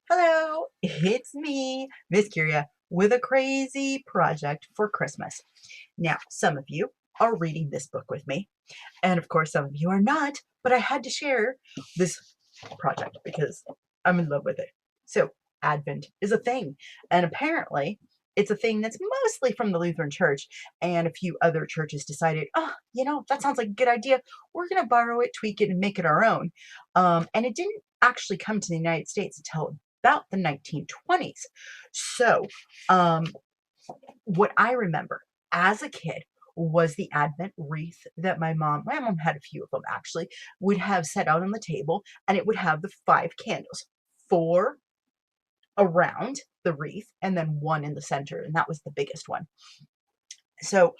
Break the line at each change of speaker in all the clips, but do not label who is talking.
Hello, it's me, Miss Curia, with a crazy project for Christmas. Now, some of you are reading this book with me, and of course, some of you are not, but I had to share this project because I'm in love with it. So, Advent is a thing, and apparently, it's a thing that's mostly from the Lutheran Church, and a few other churches decided, that sounds like a good idea. We're going to borrow it, tweak it, and make it our own. And it didn't actually come to the United States until about the 1920s. So, um, what I remember as a kid was the Advent wreath that my mom had a few of them actually, would have set out on the table, and it would have the 5 candles, 4 around the wreath, and then 1 in the center, and that was the biggest one. So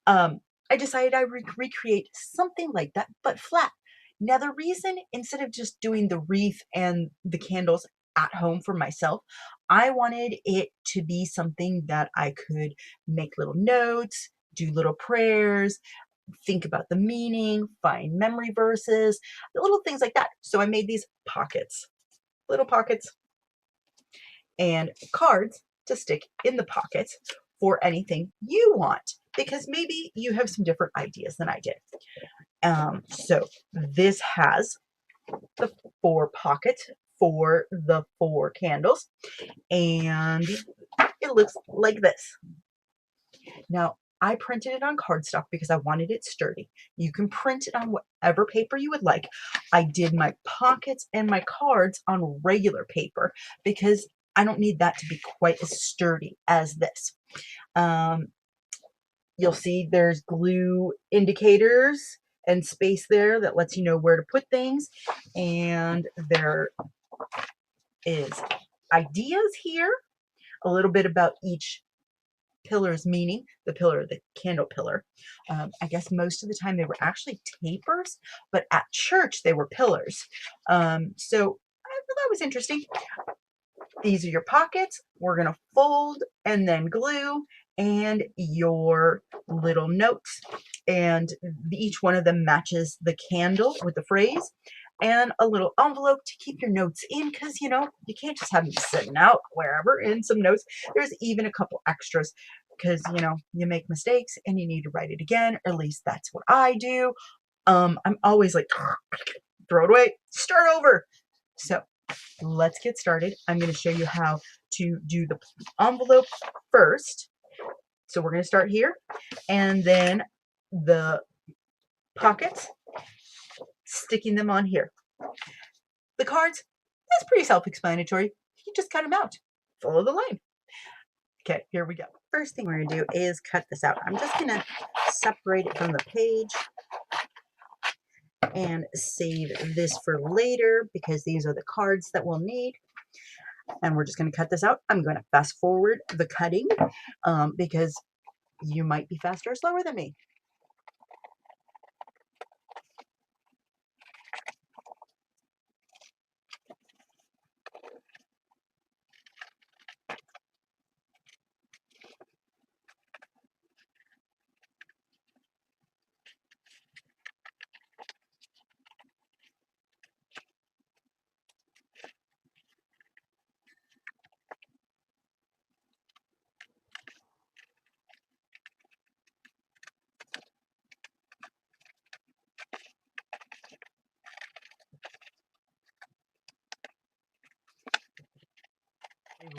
I decided I would recreate something like that, but flat. Now, the reason, instead of just doing the wreath and the candles at home for myself, I wanted it to be something that I could make little notes, do little prayers, think about the meaning, find memory verses, little things like that. So I made these pockets, little pockets, and cards to stick in the pockets for anything you want, because maybe you have some different ideas than I did. So this has the 4 pockets for the 4 candles, and it looks like this. Now, I printed it on cardstock because I wanted it sturdy. You can print it on whatever paper you would like. I did my pockets and my cards on regular paper because I don't need that to be quite as sturdy as this. Um, you'll see there's glue indicators and space there that lets you know where to put things. And there is ideas here, a little bit about each pillar's meaning, the candle pillar. I guess most of the time they were actually tapers, but at church they were pillars. So I thought that was interesting. These are your pockets. We're going to fold and then glue, and your little notes. And each one of them matches the candle with the phrase, and a little envelope to keep your notes in, because you can't just have them sitting out wherever. In some notes, there's even a couple extras because you make mistakes and you need to write it again, or at least that's what I do. I'm always like, throw it away, start over. So let's get started. I'm going to show you how to do the envelope first. So we're going to start here, and then the pockets, sticking them on here. The cards, that's pretty self-explanatory. You just cut them out. Follow the line. Okay, here we go. First thing we're going to do is cut this out. I'm just going to separate it from the page and save this for later because these are the cards that we'll need. And we're just going to cut this out. I'm going to fast forward the cutting because you might be faster or slower than me.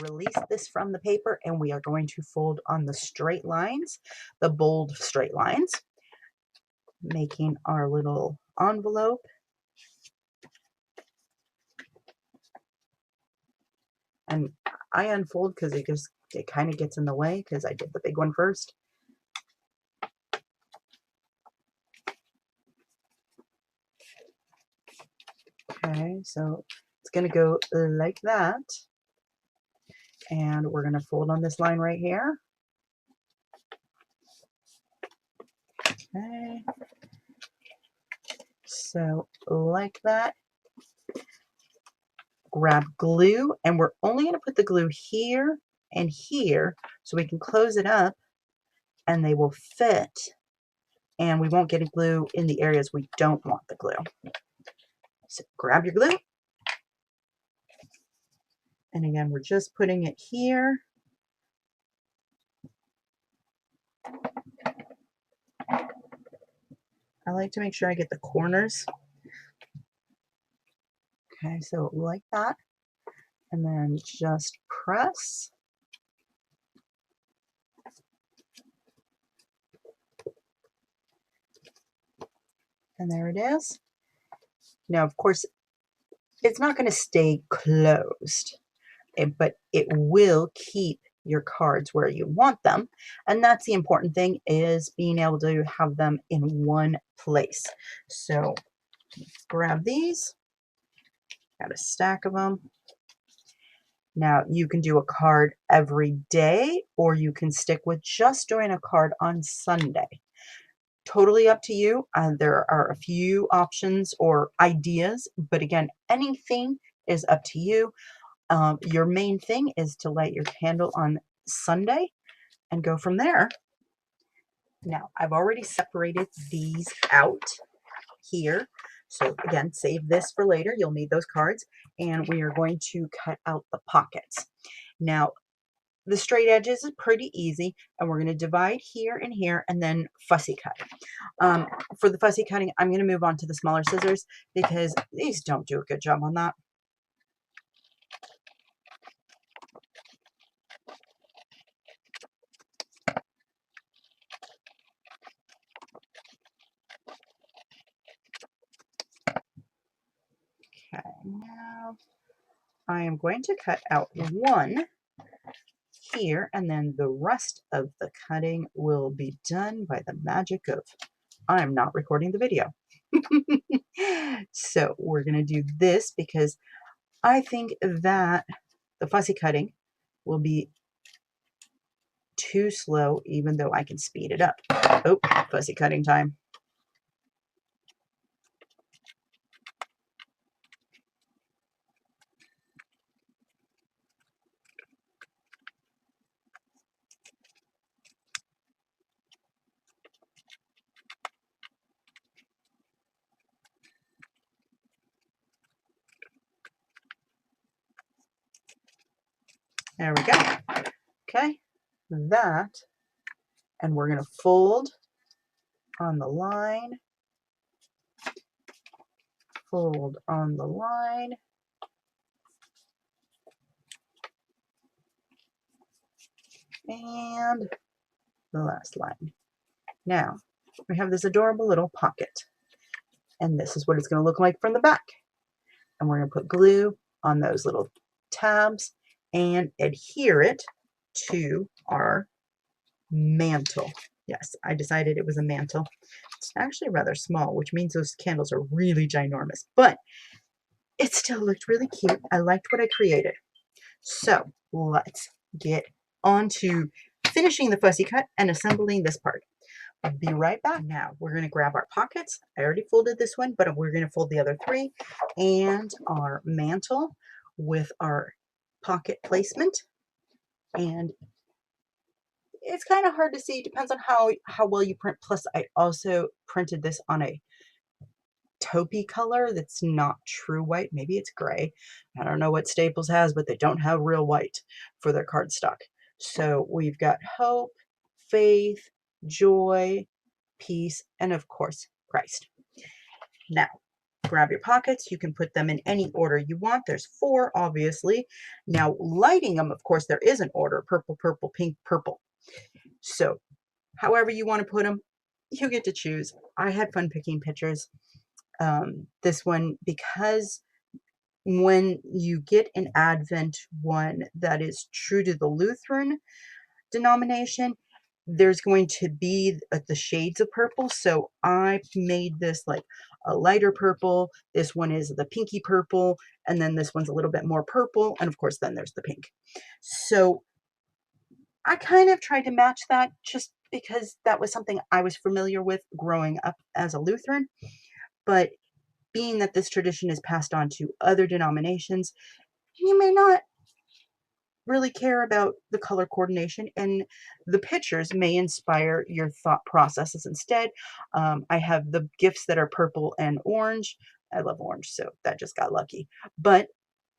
Release this from the paper, and we are going to fold on the straight lines, the bold straight lines, making our little envelope. And I unfold because it kind of gets in the way because I did the big one first. Okay, so it's going to go like that. And we're going to fold on this line right here. Okay. So like that. Grab glue, and we're only going to put the glue here and here so we can close it up and they will fit, and we won't get a glue in the areas we don't want the glue. So grab your glue And again, we're just putting it here. I like to make sure I get the corners. Okay, so like that. And then just press. And there it is. Now, of course, it's not going to stay closed, but it will keep your cards where you want them. And that's the important thing, is being able to have them in one place. So grab these, got a stack of them. Now you can do a card every day, or you can stick with just doing a card on Sunday. Totally up to you. There are a few options or ideas, but again, anything is up to you. Your main thing is to light your candle on Sunday and go from there. Now, I've already separated these out here. So again, save this for later. You'll need those cards. And we are going to cut out the pockets. Now, the straight edges is pretty easy, and we're going to divide here and here and then fussy cut. For the fussy cutting, I'm going to move on to the smaller scissors because these don't do a good job on that. Okay, now I am going to cut out one here, and then the rest of the cutting will be done by the magic of I'm not recording the video. So we're going to do this because I think that the fussy cutting will be too slow, even though I can speed it up. Oh, fussy cutting time. There we go. Okay, that, and we're going to fold on the line, fold on the line, and the last line. Now, we have this adorable little pocket, and this is what it's going to look like from the back. And we're going to put glue on those little tabs and adhere it to our mantle. Yes, I decided it was a mantle. It's actually rather small, which means those candles are really ginormous, but it still looked really cute. I liked what I created. So let's get on to finishing the fussy cut and assembling this part. I'll be right back. Now we're going to grab our pockets. I already folded this one, but we're going to fold the other three, and our mantle with our pocket placement. And it's kind of hard to see. It depends on how well you print. Plus, I also printed this on a taupey color that's not true white. Maybe it's gray. I don't know what Staples has, but they don't have real white for their cardstock. So we've got hope, faith, joy, peace, and of course, Christ. Now, grab your pockets. You can put them in any order you want. There's 4, obviously. Now, lighting them, of course, there is an order: purple, purple, pink, purple. So, however you want to put them, you get to choose. I had fun picking pictures. This one, because when you get an Advent one that is true to the Lutheran denomination, there's going to be the shades of purple. So I made this like a lighter purple. This one is the pinky purple, and then this one's a little bit more purple, and of course then there's the pink. So I kind of tried to match that just because that was something I was familiar with growing up as a Lutheran. But being that this tradition is passed on to other denominations, you may not really care about the color coordination, and the pictures may inspire your thought processes instead. I have the gifts that are purple and orange. I love orange, so that just got lucky. But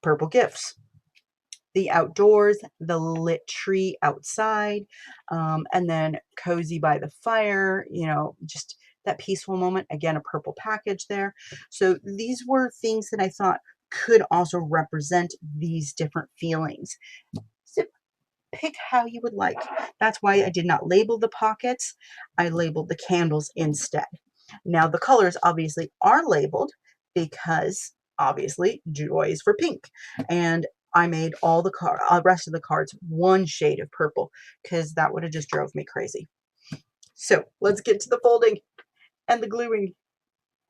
purple gifts. the outdoors, the lit tree outside, and then cozy by the fire, you know, just that peaceful moment. Again, a purple package there. So these were things that I thought could also represent these different feelings. So pick how you would like. That's why I did not label the pockets. I labeled the candles instead. Now the colors obviously are labeled because obviously joy is for pink. And I made all the rest of the cards one shade of purple because that would have just drove me crazy. So let's get to the folding and the gluing.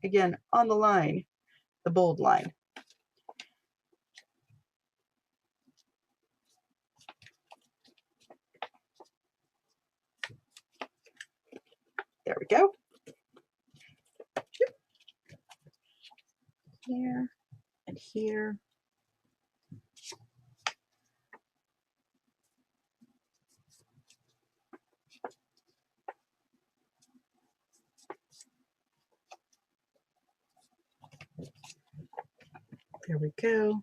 Again, on the line, the bold line. There we go. Here and here. There we go.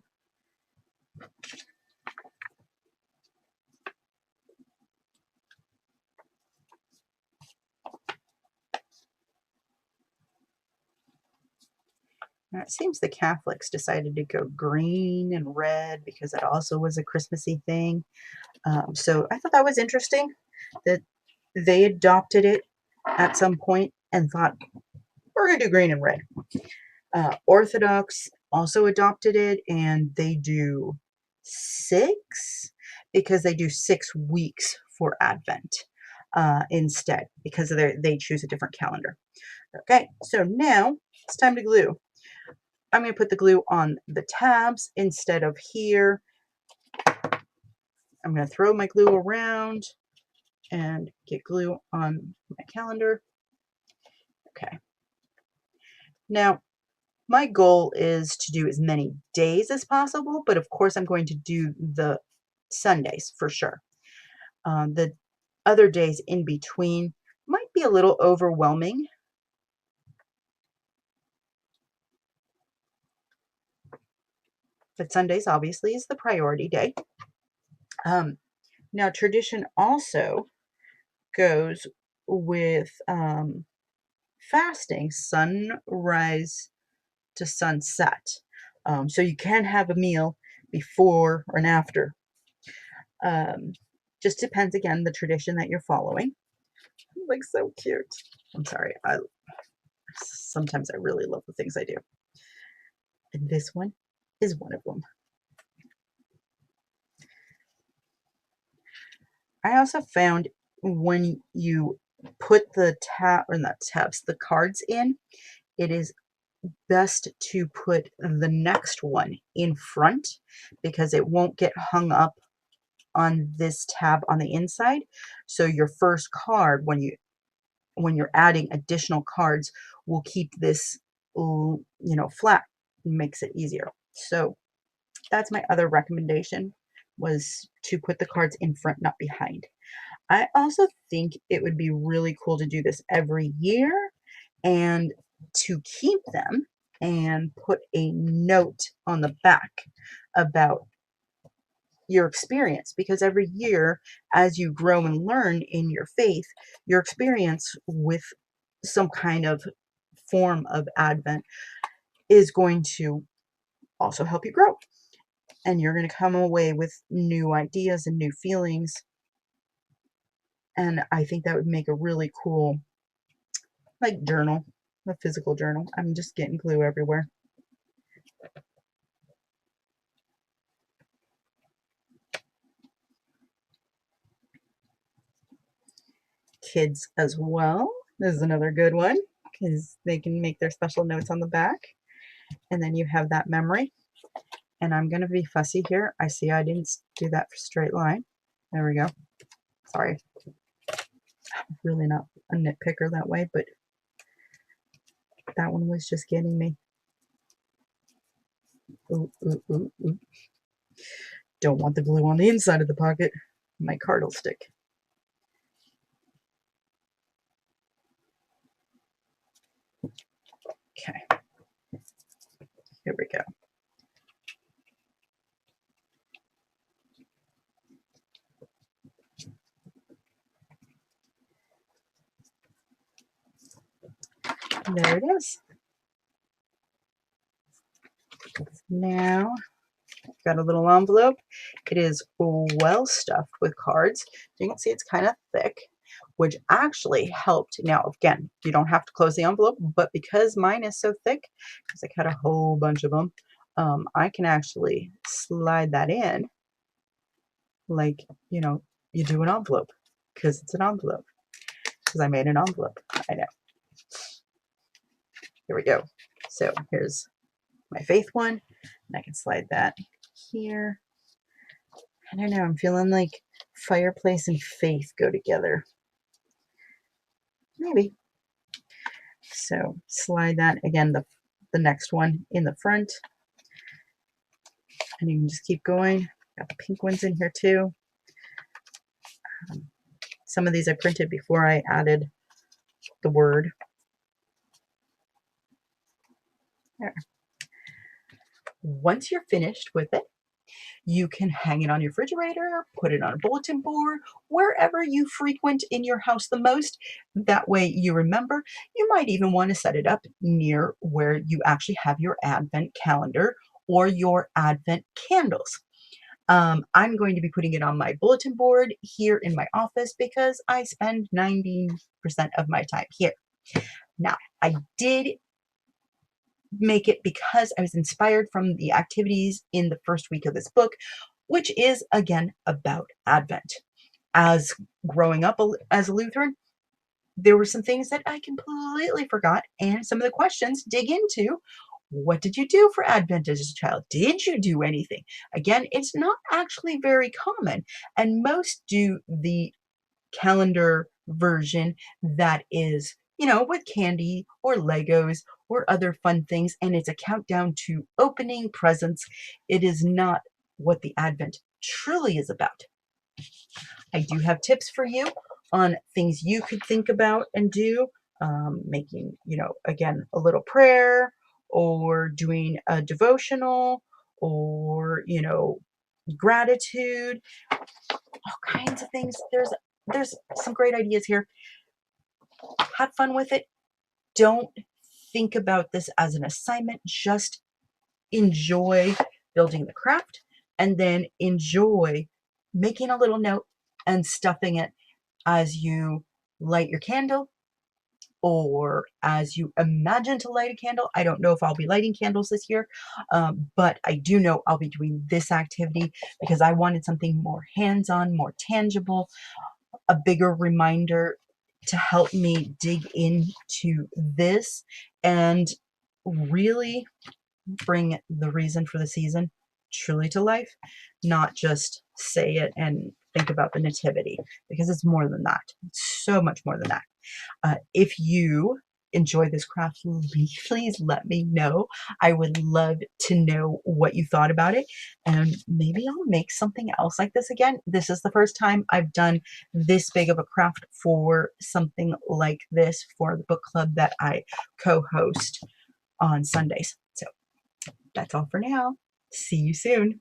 Now it seems the Catholics decided to go green and red because that also was a Christmassy thing. So I thought that was interesting that they adopted it at some point and thought, we're going to do green and red. Orthodox also adopted it, and they do 6 because they do 6 weeks for Advent instead because of they choose a different calendar. Okay, so now it's time to glue. I'm going to put the glue on the tabs instead of here. I'm going to throw my glue around and get glue on my calendar. Okay. Now, my goal is to do as many days as possible, but of course I'm going to do the Sundays for sure. The other days in between might be a little overwhelming. But Sundays obviously is the priority day. Now tradition also goes with fasting sunrise to sunset. So you can have a meal before and after. Just depends again the tradition that you're following. Like so cute. I'm sorry. Sometimes I really love the things I do. And this one is one of them. I also found when you put the the cards in, it is best to put the next one in front because it won't get hung up on this tab on the inside. So your first card, when you're adding additional cards, will keep this, you know, flat. It makes it easier. So that's my other recommendation, was to put the cards in front, not behind. I also think it would be really cool to do this every year and to keep them and put a note on the back about your experience, because every year as you grow and learn in your faith, your experience with some kind of form of Advent is going to also help you grow, and you're going to come away with new ideas and new feelings. And I think that would make a really cool, like, journal, a physical journal. I'm just getting glue everywhere. Kids as well. This is another good one because they can make their special notes on the back. And then you have that memory. And I'm going to be fussy here. I see I didn't do that for straight line. There we go. Sorry. I'm really not a nitpicker that way, but that one was just getting me. Ooh, ooh, ooh, ooh. Don't want the glue on the inside of the pocket. My card will stick. Okay. Here we go. There it is. Now, I've got a little envelope. It is well stuffed with cards. You can see it's kind of thick, which actually helped. Now, again, you don't have to close the envelope, but because mine is so thick, because I cut a whole bunch of them, I can actually slide that in like, you know, you do an envelope, because it's an envelope, because I made an envelope. I know. Here we go. So here's my faith one, and I can slide that here. I don't know, I'm feeling like fireplace and faith go together. Maybe. So slide that again, the next one in the front, and you can just keep going. Got the pink ones in here too. Some of these I printed before I added the word. There. Once you're finished with it, you can hang it on your refrigerator, put it on a bulletin board, wherever you frequent in your house the most. That way you remember. You might even want to set it up near where you actually have your Advent calendar or your Advent candles. I'm going to be putting it on my bulletin board here in my office because I spend 90% of my time here. Now, I did make it because I was inspired from the activities in the first week of this book, which is again about Advent. As growing up as a Lutheran, there were some things that I completely forgot, and some of the questions dig into what did you do for Advent as a child? Did you do anything? Again, it's not actually very common, and most do the calendar version that is, you know, with candy or Legos or other fun things, and it's a countdown to opening presents. It is not what the Advent truly is about. I do have tips for you on things you could think about and do, making, you know, again, a little prayer or doing a devotional or, you know, gratitude, all kinds of things. There's some great ideas here. Have fun with it. Don't think about this as an assignment. Just enjoy building the craft and then enjoy making a little note and stuffing it as you light your candle or as you imagine to light a candle. I don't know if I'll be lighting candles this year, but I do know I'll be doing this activity because I wanted something more hands-on, more tangible, a bigger reminder to help me dig into this and really bring the reason for the season truly to life, not just say it and think about the nativity, because it's more than that. It's so much more than that. If you enjoy this craft, please let me know. I would love to know what you thought about it, and maybe I'll make something else like this again. This is the first time I've done this big of a craft for something like this for the book club that I co-host on Sundays. So that's all for now. See you soon.